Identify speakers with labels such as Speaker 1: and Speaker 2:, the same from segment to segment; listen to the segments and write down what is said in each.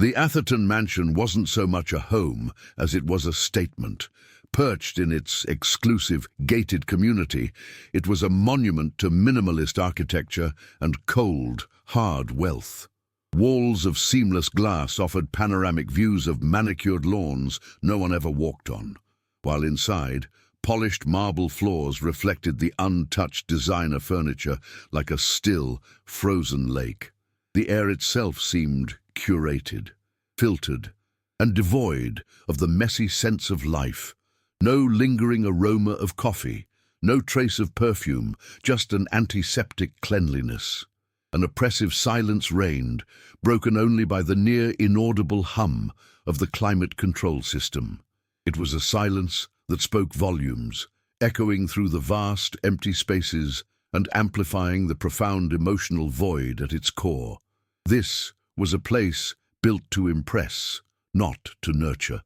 Speaker 1: The Atherton mansion wasn't so much a home as it was a statement. Perched in its exclusive, gated community, it was a monument to minimalist architecture and cold, hard wealth. Walls of seamless glass offered panoramic views of manicured lawns no one ever walked on, while inside, polished marble floors reflected the untouched designer furniture like a still, frozen lake. The air itself seemed curated, filtered, and devoid of the messy sense of life. No lingering aroma of coffee, no trace of perfume, just an antiseptic cleanliness. An oppressive silence reigned, broken only by the near inaudible hum of the climate control system. It was a silence that spoke volumes, echoing through the vast, empty spaces and amplifying the profound emotional void at its core. This was a place built to impress, not to nurture.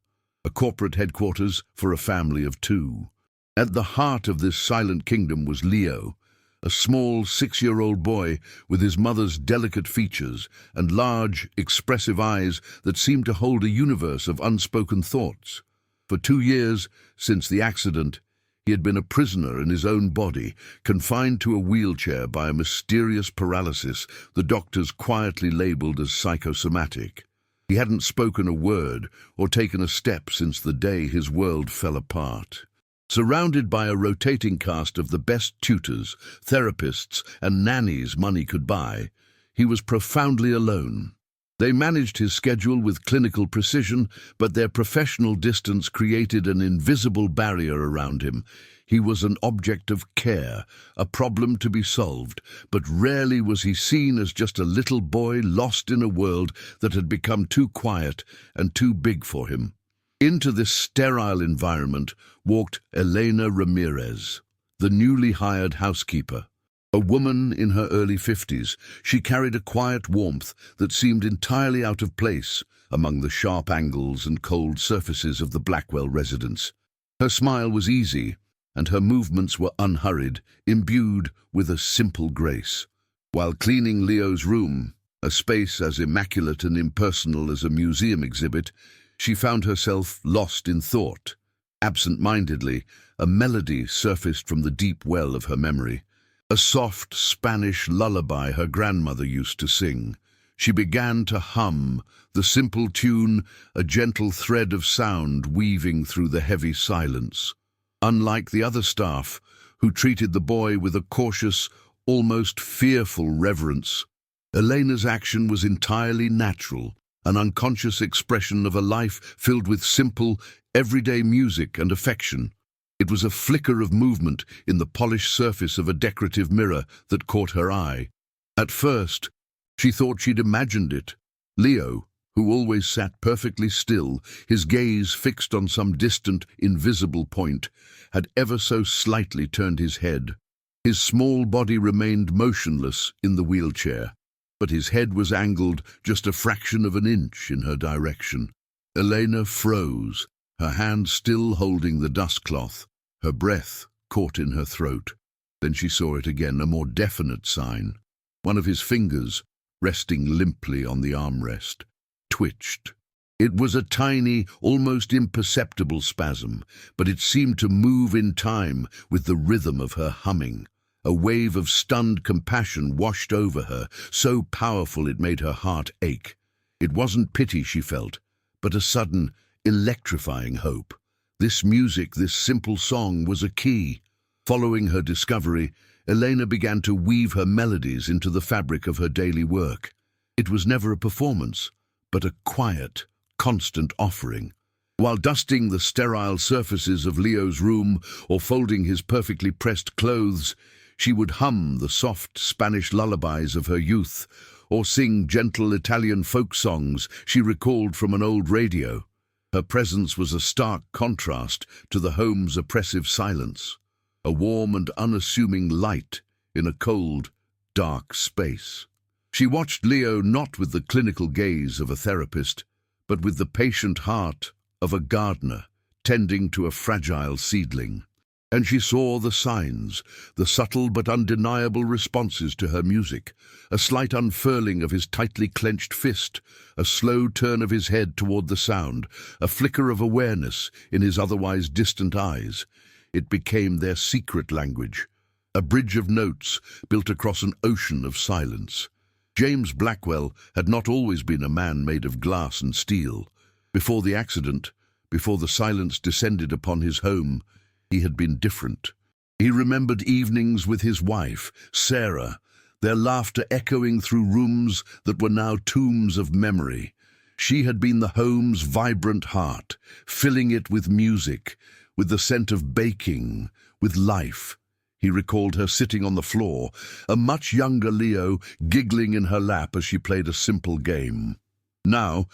Speaker 1: A corporate headquarters for a family of two. At the heart of this silent kingdom was Leo, a small 6-year-old boy with his mother's delicate features and large, expressive eyes that seemed to hold a universe of unspoken thoughts. For 2 years, since the accident, he had been a prisoner in his own body, confined to a wheelchair by a mysterious paralysis the doctors quietly labeled as psychosomatic. He hadn't spoken a word or taken a step since the day his world fell apart. Surrounded by a rotating cast of the best tutors, therapists, and nannies money could buy, he was profoundly alone. They managed his schedule with clinical precision, but their professional distance created an invisible barrier around him. He was an object of care, a problem to be solved, but rarely was he seen as just a little boy lost in a world that had become too quiet and too big for him. Into this sterile environment walked Elena Ramirez, the newly hired housekeeper. A woman in her early 50s, she carried a quiet warmth that seemed entirely out of place among the sharp angles and cold surfaces of the Blackwell residence. Her smile was easy, and her movements were unhurried, imbued with a simple grace. While cleaning Leo's room, a space as immaculate and impersonal as a museum exhibit, she found herself lost in thought. Absent-mindedly, a melody surfaced from the deep well of her memory. A soft Spanish lullaby her grandmother used to sing. She began to hum, the simple tune, a gentle thread of sound weaving through the heavy silence. Unlike the other staff, who treated the boy with a cautious, almost fearful reverence, Elena's action was entirely natural, an unconscious expression of a life filled with simple, everyday music and affection. It was a flicker of movement in the polished surface of a decorative mirror that caught her eye. At first, she thought she'd imagined it. Leo, who always sat perfectly still, his gaze fixed on some distant, invisible point, had ever so slightly turned his head. His small body remained motionless in the wheelchair, but his head was angled just a fraction of an inch in her direction. Elena froze, her hand still holding the dustcloth, her breath caught in her throat. Then she saw it again, a more definite sign. One of his fingers, resting limply on the armrest, twitched. It was a tiny, almost imperceptible spasm, but it seemed to move in time with the rhythm of her humming. A wave of stunned compassion washed over her, so powerful it made her heart ache. It wasn't pity she felt, but a sudden, electrifying hope. This music, this simple song, was a key. Following her discovery, Elena began to weave her melodies into the fabric of her daily work. It was never a performance, but a quiet, constant offering. While dusting the sterile surfaces of Leo's room or folding his perfectly pressed clothes, she would hum the soft Spanish lullabies of her youth or sing gentle Italian folk songs she recalled from an old radio. Her presence was a stark contrast to the home's oppressive silence, a warm and unassuming light in a cold, dark space. She watched Leo not with the clinical gaze of a therapist, but with the patient heart of a gardener tending to a fragile seedling. And she saw the signs, the subtle but undeniable responses to her music, a slight unfurling of his tightly clenched fist, a slow turn of his head toward the sound, a flicker of awareness in his otherwise distant eyes. It became their secret language, a bridge of notes built across an ocean of silence. James Blackwell had not always been a man made of glass and steel. Before the accident, before the silence descended upon his home, he had been different. He remembered evenings with his wife, Sarah, their laughter echoing through rooms that were now tombs of memory. She had been the home's vibrant heart, filling it with music, with the scent of baking, with life. He recalled her sitting on the floor, a much younger Leo giggling in her lap as she played a simple game. Now,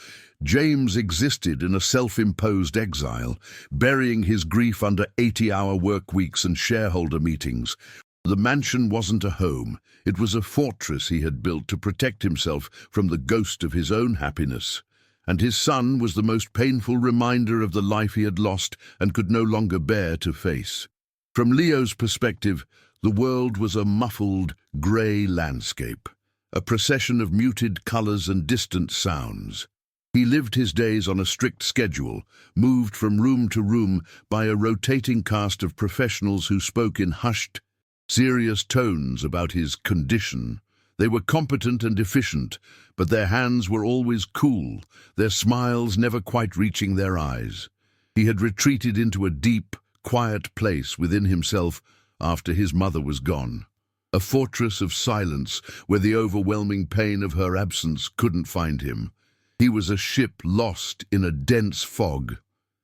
Speaker 1: James existed in a self-imposed exile, burying his grief under 80-hour work weeks and shareholder meetings. The mansion wasn't a home. It was a fortress he had built to protect himself from the ghost of his own happiness. And his son was the most painful reminder of the life he had lost and could no longer bear to face. From Leo's perspective, the world was a muffled, grey landscape, a procession of muted colours and distant sounds. He lived his days on a strict schedule, moved from room to room by a rotating cast of professionals who spoke in hushed, serious tones about his condition. They were competent and efficient, but their hands were always cool, their smiles never quite reaching their eyes. He had retreated into a deep, quiet place within himself after his mother was gone. A fortress of silence where the overwhelming pain of her absence couldn't find him. He was a ship lost in a dense fog.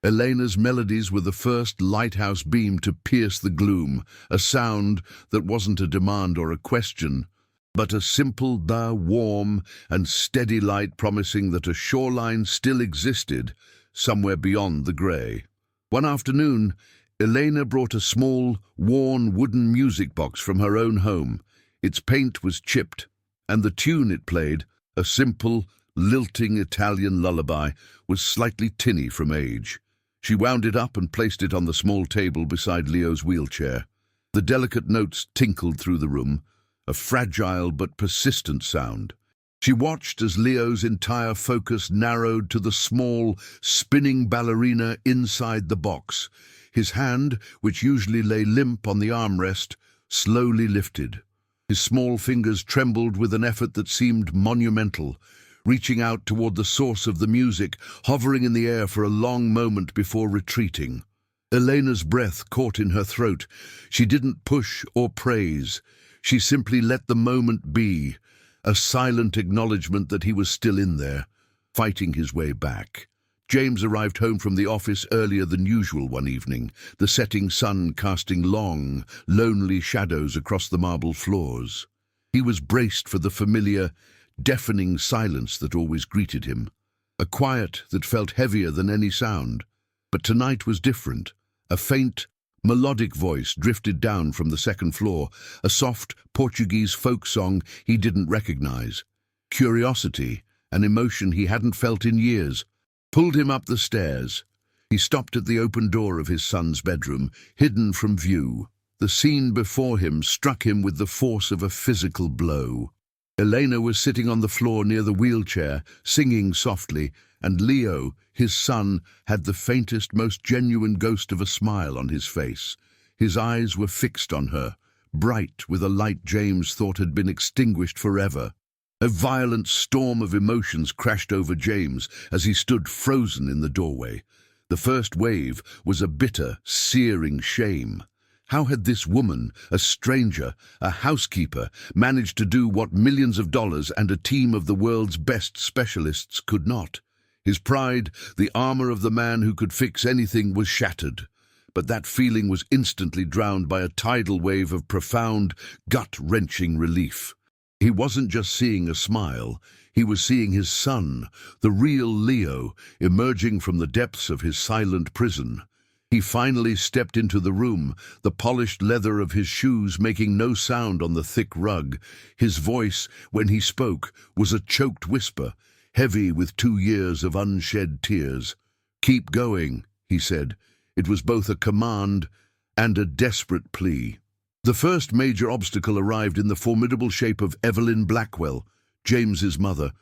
Speaker 1: Elena's melodies were the first lighthouse beam to pierce the gloom, a sound that wasn't a demand or a question, but a simple, warm and steady light promising that a shoreline still existed somewhere beyond the grey. One afternoon, Elena brought a small, worn wooden music box from her own home. Its paint was chipped, and the tune it played, a simple, lilting Italian lullaby, was slightly tinny from age. She wound it up and placed it on the small table beside Leo's wheelchair. The delicate notes tinkled through the room, a fragile but persistent sound. She watched as Leo's entire focus narrowed to the small, spinning ballerina inside the box. His hand, which usually lay limp on the armrest, slowly lifted. His small fingers trembled with an effort that seemed monumental, reaching out toward the source of the music, hovering in the air for a long moment before retreating. Elena's breath caught in her throat. She didn't push or praise. She simply let the moment be, a silent acknowledgement that he was still in there, fighting his way back. James arrived home from the office earlier than usual one evening, the setting sun casting long, lonely shadows across the marble floors. He was braced for the familiar, deafening silence that always greeted him, a quiet that felt heavier than any sound. But tonight was different. A faint, melodic voice drifted down from the second floor, a soft Portuguese folk song he didn't recognize. Curiosity, an emotion he hadn't felt in years, pulled him up the stairs. He stopped at the open door of his son's bedroom, hidden from view. The scene before him struck him with the force of a physical blow. Elena was sitting on the floor near the wheelchair, singing softly, and Leo, his son, had the faintest, most genuine ghost of a smile on his face. His eyes were fixed on her, bright with a light James thought had been extinguished forever. A violent storm of emotions crashed over James as he stood frozen in the doorway. The first wave was a bitter, searing shame. How had this woman, a stranger, a housekeeper, managed to do what millions of dollars and a team of the world's best specialists could not? His pride, the armor of the man who could fix anything, was shattered. But that feeling was instantly drowned by a tidal wave of profound, gut-wrenching relief. He wasn't just seeing a smile, he was seeing his son, the real Leo, emerging from the depths of his silent prison. He finally stepped into the room, the polished leather of his shoes making no sound on the thick rug. His voice, when he spoke, was a choked whisper, heavy with 2 years of unshed tears. "Keep going," he said. It was both a command and a desperate plea. The first major obstacle arrived in the formidable shape of Evelyn Blackwell, James's mother.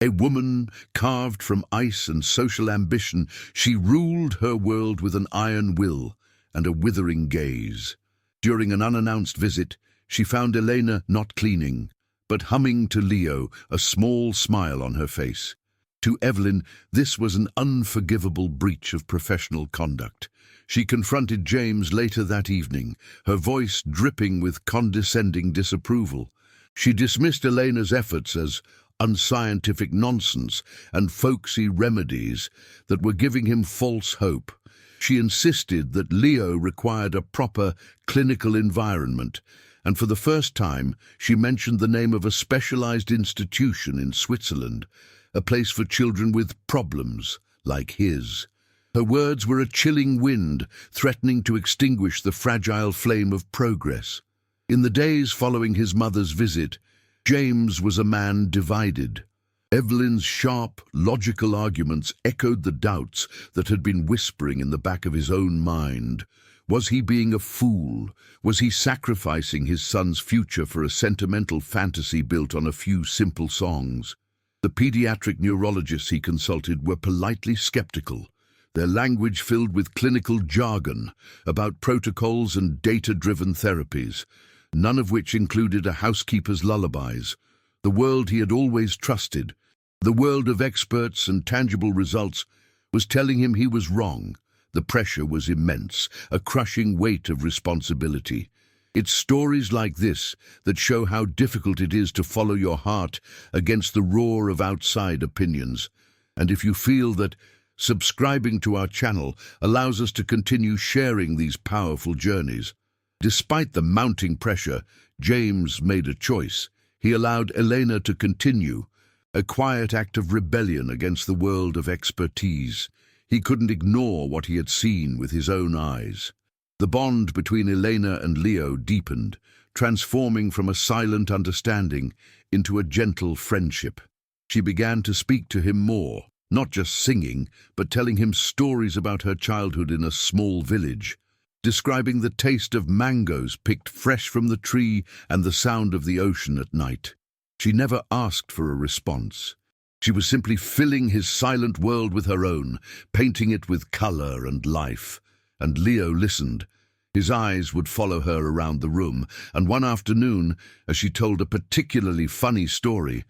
Speaker 1: A woman carved from ice and social ambition, she ruled her world with an iron will and a withering gaze. During an unannounced visit, she found Elena not cleaning, but humming to Leo, a small smile on her face. To Evelyn, this was an unforgivable breach of professional conduct. She confronted James later that evening, her voice dripping with condescending disapproval. She dismissed Elena's efforts as unscientific nonsense and folksy remedies that were giving him false hope. She insisted that Leo required a proper clinical environment, and for the first time she mentioned the name of a specialized institution in Switzerland, a place for children with problems like his. Her words were a chilling wind, threatening to extinguish the fragile flame of progress. In the days following his mother's visit, James was a man divided. Evelyn's sharp, logical arguments echoed the doubts that had been whispering in the back of his own mind. Was he being a fool? Was he sacrificing his son's future for a sentimental fantasy built on a few simple songs? The pediatric neurologists he consulted were politely skeptical, their language filled with clinical jargon about protocols and data-driven therapies, none of which included a housekeeper's lullabies. The world he had always trusted, the world of experts and tangible results, was telling him he was wrong. The pressure was immense, a crushing weight of responsibility. It's stories like this that show how difficult it is to follow your heart against the roar of outside opinions. And if you feel that subscribing to our channel allows us to continue sharing these powerful journeys. Despite the mounting pressure, James made a choice. He allowed Elena to continue, a quiet act of rebellion against the world of expertise. He couldn't ignore what he had seen with his own eyes. The bond between Elena and Leo deepened, transforming from a silent understanding into a gentle friendship. She began to speak to him more, not just singing, but telling him stories about her childhood in a small village, describing the taste of mangoes picked fresh from the tree and the sound of the ocean at night. She never asked for a response. She was simply filling his silent world with her own, painting it with color and life. And Leo listened. His eyes would follow her around the room, and one afternoon, as she told a particularly funny story,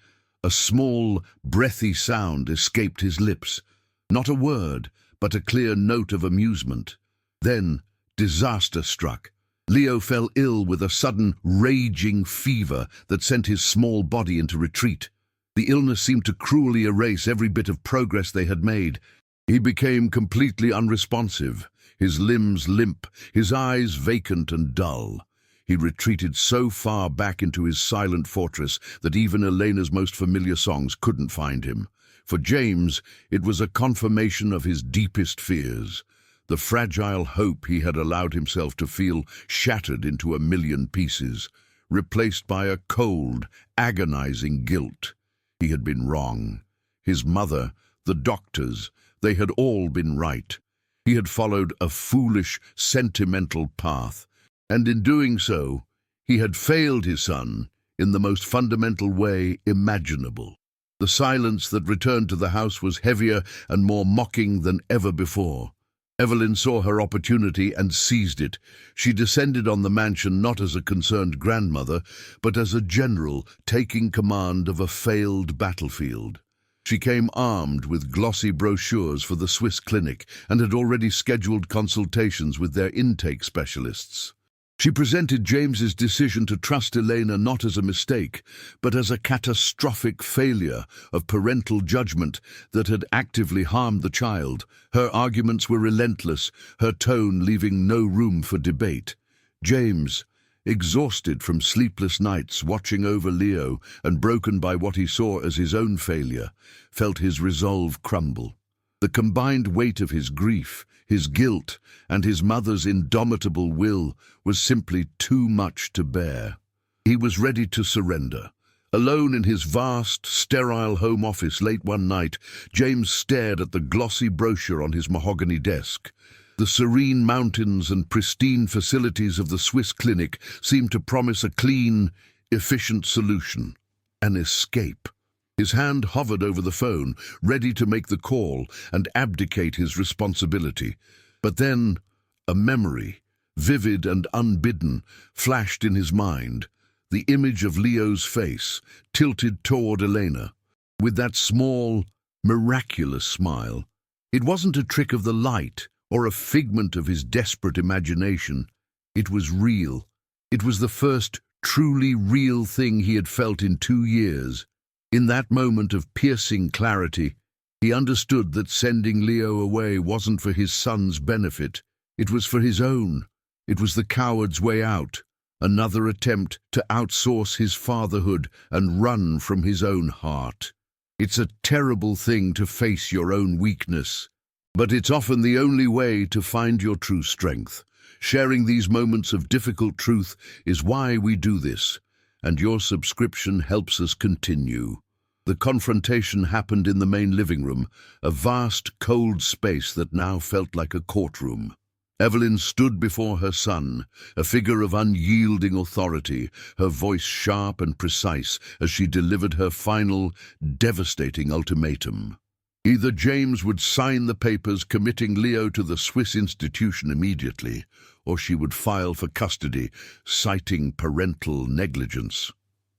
Speaker 1: a small, breathy sound escaped his lips. Not a word, but a clear note of amusement. Then, disaster struck. Leo fell ill with a sudden, raging fever that sent his small body into retreat. The illness seemed to cruelly erase every bit of progress they had made. He became completely unresponsive, his limbs limp, his eyes vacant and dull. He retreated so far back into his silent fortress that even Elena's most familiar songs couldn't find him. For James, it was a confirmation of his deepest fears. The fragile hope he had allowed himself to feel shattered into a million pieces, replaced by a cold, agonizing guilt. He had been wrong. His mother, the doctors, they had all been right. He had followed a foolish, sentimental path, and in doing so, he had failed his son in the most fundamental way imaginable. The silence that returned to the house was heavier and more mocking than ever before. Evelyn saw her opportunity and seized it. She descended on the mansion not as a concerned grandmother, but as a general taking command of a failed battlefield. She came armed with glossy brochures for the Swiss clinic and had already scheduled consultations with their intake specialists. She presented James's decision to trust Elena not as a mistake, but as a catastrophic failure of parental judgment that had actively harmed the child. Her arguments were relentless, her tone leaving no room for debate. James, exhausted from sleepless nights watching over Leo and broken by what he saw as his own failure, felt his resolve crumble. The combined weight of his grief, his guilt, and his mother's indomitable will was simply too much to bear. He was ready to surrender. Alone in his vast, sterile home office late one night, James stared at the glossy brochure on his mahogany desk. The serene mountains and pristine facilities of the Swiss clinic seemed to promise a clean, efficient solution, an escape. His hand hovered over the phone, ready to make the call and abdicate his responsibility. But then, a memory, vivid and unbidden, flashed in his mind, the image of Leo's face, tilted toward Elena, with that small, miraculous smile. It wasn't a trick of the light, or a figment of his desperate imagination. It was real. It was the first truly real thing he had felt in 2 years. In that moment of piercing clarity, he understood that sending Leo away wasn't for his son's benefit. It was for his own. It was the coward's way out, another attempt to outsource his fatherhood and run from his own heart. It's a terrible thing to face your own weakness, but it's often the only way to find your true strength. Sharing these moments of difficult truth is why we do this, and your subscription helps us continue. The confrontation happened in the main living room, a vast, cold space that now felt like a courtroom. Evelyn stood before her son, a figure of unyielding authority, her voice sharp and precise as she delivered her final, devastating ultimatum. Either James would sign the papers committing Leo to the Swiss institution immediately, or she would file for custody, citing parental negligence.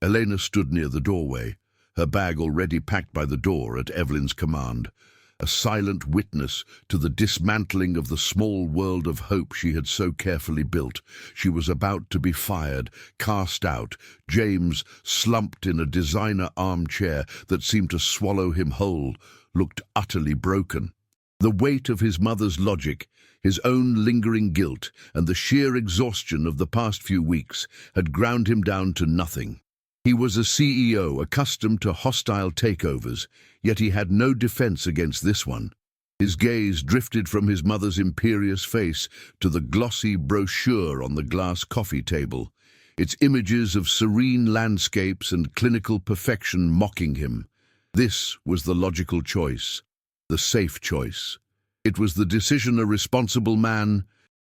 Speaker 1: Elena stood near the doorway, her bag already packed by the door at Evelyn's command, a silent witness to the dismantling of the small world of hope she had so carefully built. She was about to be fired, cast out. James, slumped in a designer armchair that seemed to swallow him whole, looked utterly broken. The weight of his mother's logic, his own lingering guilt, and the sheer exhaustion of the past few weeks had ground him down to nothing. He was a CEO accustomed to hostile takeovers, yet he had no defense against this one. His gaze drifted from his mother's imperious face to the glossy brochure on the glass coffee table, its images of serene landscapes and clinical perfection mocking him. This was the logical choice, the safe choice. It was the decision a responsible man,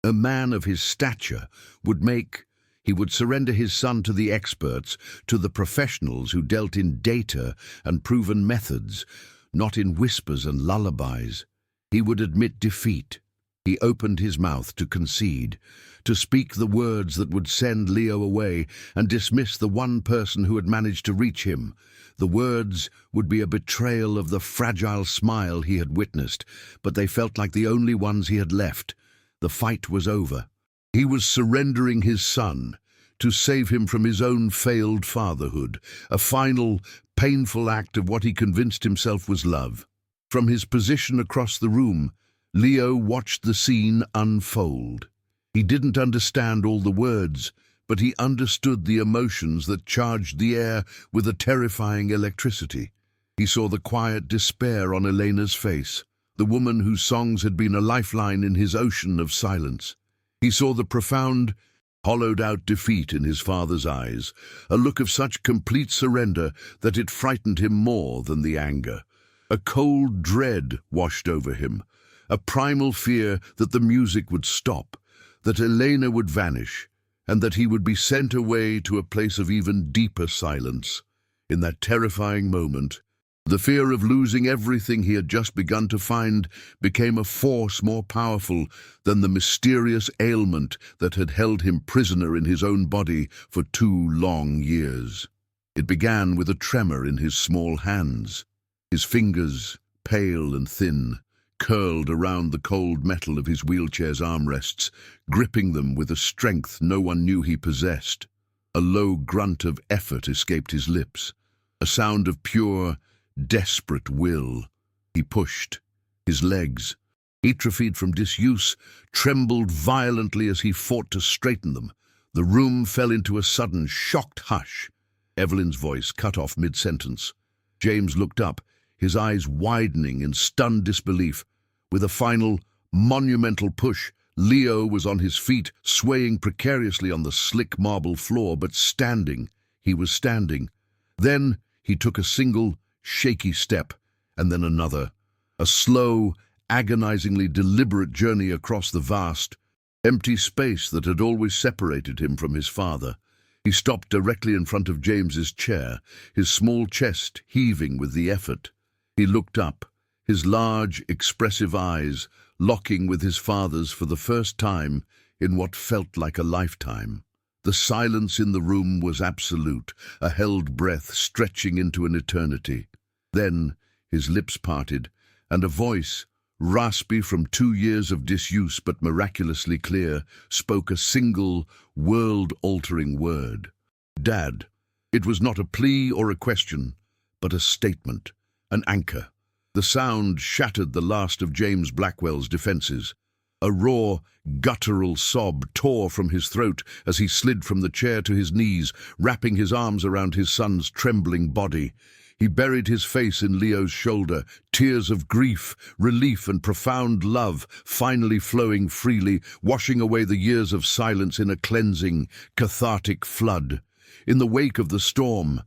Speaker 1: a man of his stature, would make. He would surrender his son to the experts, to the professionals who dealt in data and proven methods, not in whispers and lullabies. He would admit defeat. He opened his mouth to concede, to speak the words that would send Leo away and dismiss the one person who had managed to reach him. The words would be a betrayal of the fragile smile he had witnessed, but they felt like the only ones he had left. The fight was over. He was surrendering his son to save him from his own failed fatherhood, a final, painful act of what he convinced himself was love. From his position across the room, Leo watched the scene unfold. He didn't understand all the words, but he understood the emotions that charged the air with a terrifying electricity. He saw the quiet despair on Elena's face, the woman whose songs had been a lifeline in his ocean of silence. He saw the profound, hollowed-out defeat in his father's eyes, a look of such complete surrender that it frightened him more than the anger. A cold dread washed over him, a primal fear that the music would stop, that Elena would vanish, and that he would be sent away to a place of even deeper silence. In that terrifying moment, the fear of losing everything he had just begun to find became a force more powerful than the mysterious ailment that had held him prisoner in his own body for 2 long years. It began with a tremor in his small hands. His fingers, pale and thin, curled around the cold metal of his wheelchair's armrests, gripping them with a strength no one knew he possessed. A low grunt of effort escaped his lips, a sound of pure, desperate will. He pushed. His legs, atrophied from disuse, trembled violently as he fought to straighten them. The room fell into a sudden, shocked hush. Evelyn's voice cut off mid-sentence. James looked up, his eyes widening in stunned disbelief. With a final, monumental push, Leo was on his feet, swaying precariously on the slick marble floor, but standing. He was standing. Then he took a single, shaky step, and then another. A slow, agonizingly deliberate journey across the vast, empty space that had always separated him from his father. He stopped directly in front of James's chair, his small chest heaving with the effort. He looked up, his large, expressive eyes locking with his father's for the first time in what felt like a lifetime. The silence in the room was absolute, a held breath stretching into an eternity. Then his lips parted, and a voice, raspy from 2 years of disuse but miraculously clear, spoke a single, world-altering word. "Dad." It was not a plea or a question, but a statement, an anchor. The sound shattered the last of James Blackwell's defenses. A raw, guttural sob tore from his throat as he slid from the chair to his knees, wrapping his arms around his son's trembling body. He buried his face in Leo's shoulder, tears of grief, relief, and profound love finally flowing freely, washing away the years of silence in a cleansing, cathartic flood. In the wake of the storm,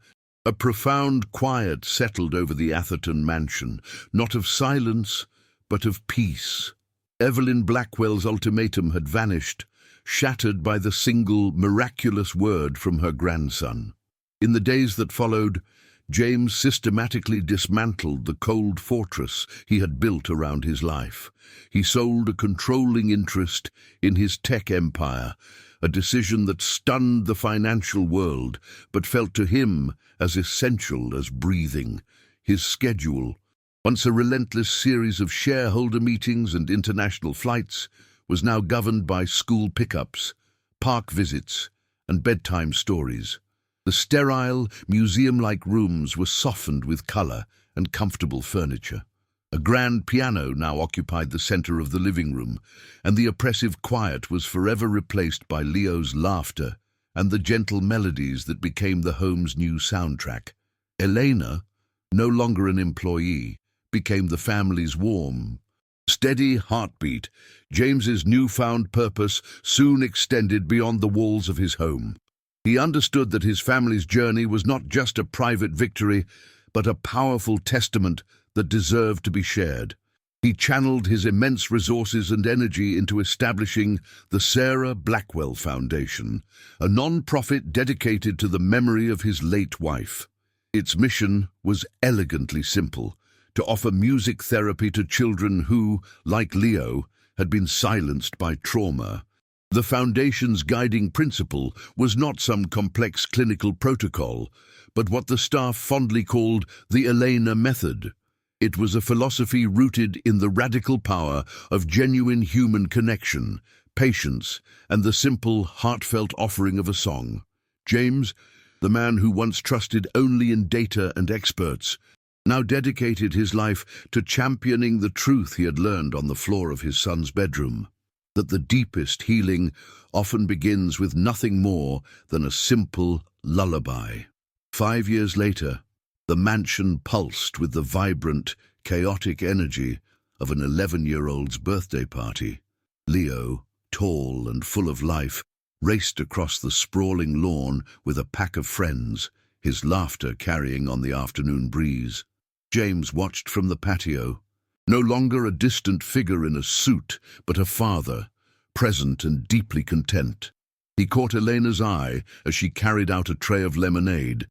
Speaker 1: a profound quiet settled over the Atherton mansion, not of silence, but of peace. Evelyn Blackwell's ultimatum had vanished, shattered by the single, miraculous word from her grandson. In the days that followed, James systematically dismantled the cold fortress he had built around his life. He sold a controlling interest in his tech empire, a decision that stunned the financial world, but felt to him as essential as breathing. His schedule, once a relentless series of shareholder meetings and international flights, was now governed by school pickups, park visits, and bedtime stories. The sterile, museum-like rooms were softened with color and comfortable furniture. A grand piano now occupied the center of the living room, and the oppressive quiet was forever replaced by Leo's laughter and the gentle melodies that became the home's new soundtrack. Elena, no longer an employee, became the family's warm, steady heartbeat. James's newfound purpose soon extended beyond the walls of his home. He understood that his family's journey was not just a private victory, but a powerful testament that deserved to be shared. He channeled his immense resources and energy into establishing the Sarah Blackwell Foundation, a non-profit dedicated to the memory of his late wife. Its mission was elegantly simple: to offer music therapy to children who, like Leo, had been silenced by trauma. The Foundation's guiding principle was not some complex clinical protocol, but what the staff fondly called the Elena method. It was a philosophy rooted in the radical power of genuine human connection, patience, and the simple, heartfelt offering of a song. James, the man who once trusted only in data and experts, now dedicated his life to championing the truth he had learned on the floor of his son's bedroom: that the deepest healing often begins with nothing more than a simple lullaby. 5 years later, the mansion pulsed with the vibrant, chaotic energy of an 11-year-old's birthday party. Leo, tall and full of life, raced across the sprawling lawn with a pack of friends, his laughter carrying on the afternoon breeze. James watched from the patio, no longer a distant figure in a suit, but a father, present and deeply content. He caught Elena's eye as she carried out a tray of lemonade,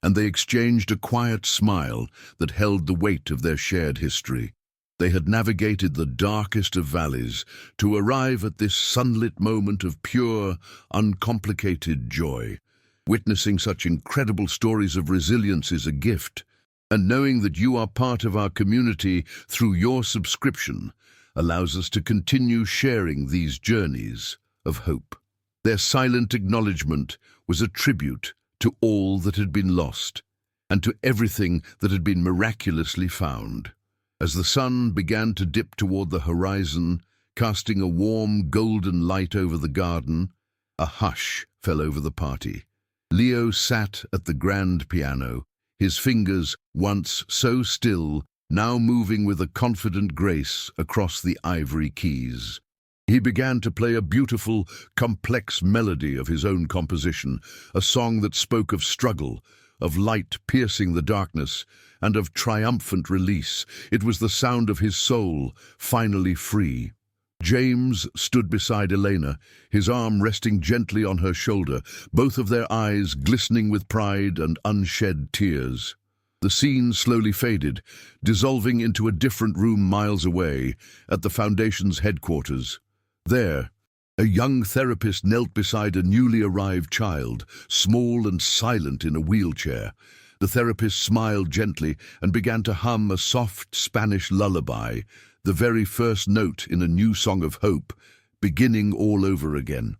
Speaker 1: and they exchanged a quiet smile that held the weight of their shared history. They had navigated the darkest of valleys to arrive at this sunlit moment of pure, uncomplicated joy. Witnessing such incredible stories of resilience is a gift, and knowing that you are part of our community through your subscription allows us to continue sharing these journeys of hope. Their silent acknowledgement was a tribute to all that had been lost, and to everything that had been miraculously found. As the sun began to dip toward the horizon, casting a warm, golden light over the garden, a hush fell over the party. Leo sat at the grand piano, his fingers, once so still, now moving with a confident grace across the ivory keys. He began to play a beautiful, complex melody of his own composition, a song that spoke of struggle, of light piercing the darkness, and of triumphant release. It was the sound of his soul, finally free. James stood beside Elena, his arm resting gently on her shoulder, both of their eyes glistening with pride and unshed tears. The scene slowly faded, dissolving into a different room miles away, at the Foundation's headquarters. There, a young therapist knelt beside a newly arrived child, small and silent in a wheelchair. The therapist smiled gently and began to hum a soft Spanish lullaby, the very first note in a new song of hope, beginning all over again.